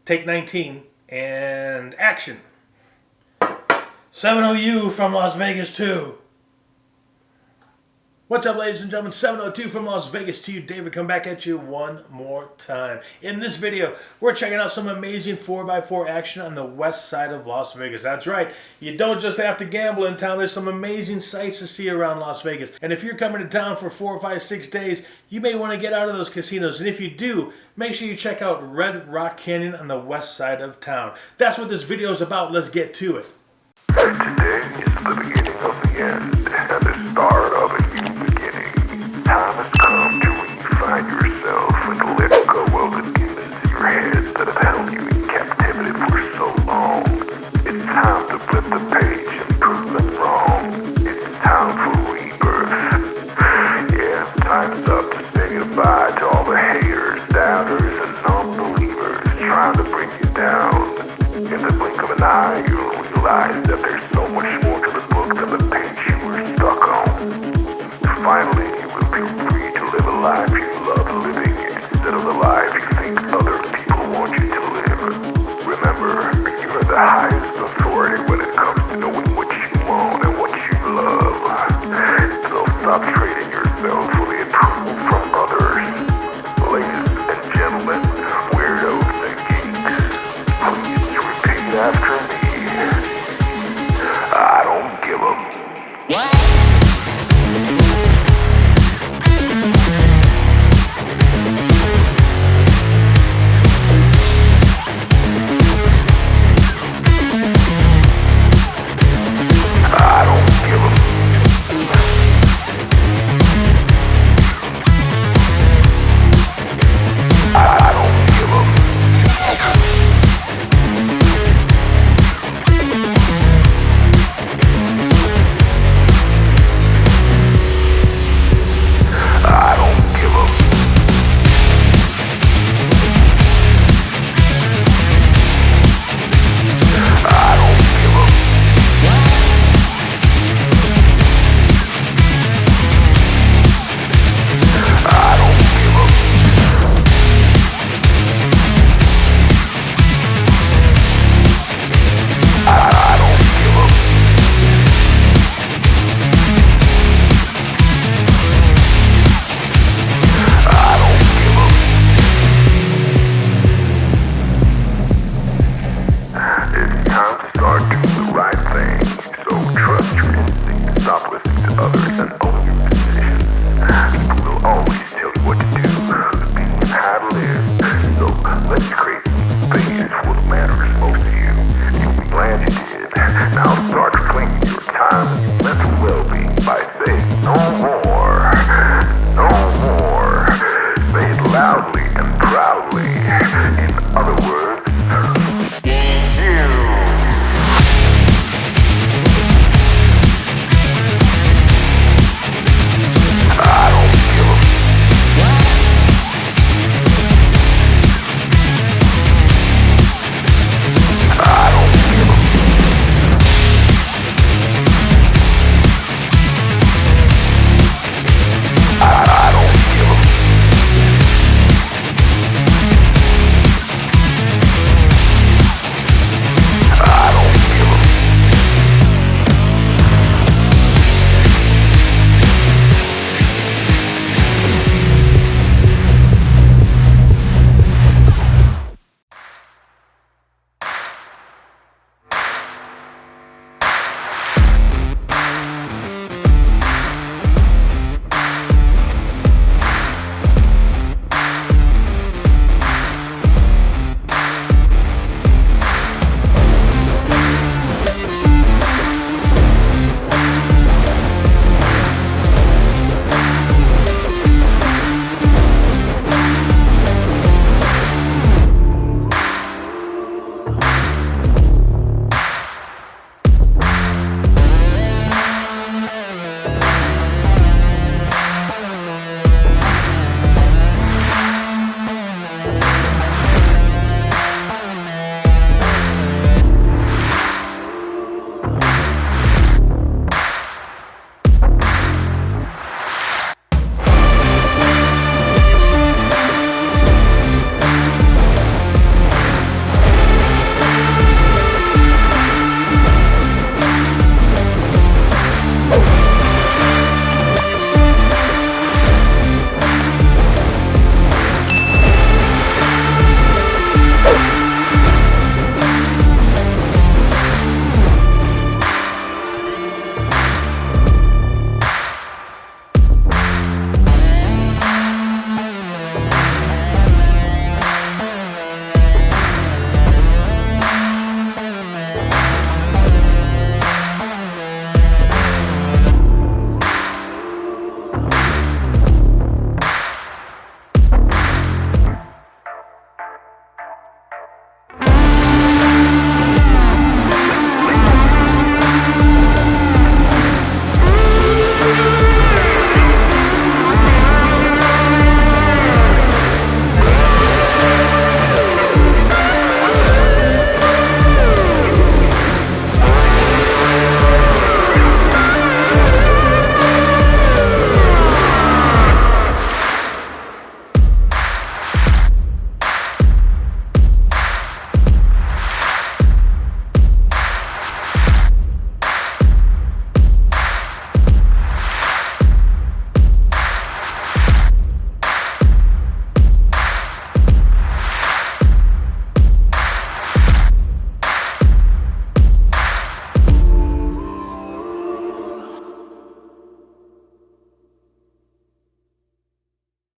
Take 19 and action. 70U from Las Vegas 2. What's up, ladies and gentlemen? 702 from Las Vegas to you. David, come back at you one more time. In this video, we're checking out some amazing 4x4 action on the west side of Las Vegas. That's right. You don't just have to gamble in town. There's some amazing sights to see around Las Vegas. And if you're coming to town for 4, 5, 6 days, you may want to get out of those casinos. And if you do, make sure you check out Red Rock Canyon on the west side of town. That's what this video is about. Let's get to it. Today is the beginning of the end and the start of a new beginning. Time has come to where you find yourself and let go of the demons in your head that have held you in captivity for so long. It's time to flip the page and prove them wrong. It's time for rebirth. Yeah, time's up to say goodbye to all the haters, doubters, and non-believers trying to bring you down. In the blink of an eye, you'll realize that there's so much more to the book than the page you were stuck on. Finally, you will be free to live a life you love living instead of the life you think other people want you to live. Remember, you're the highest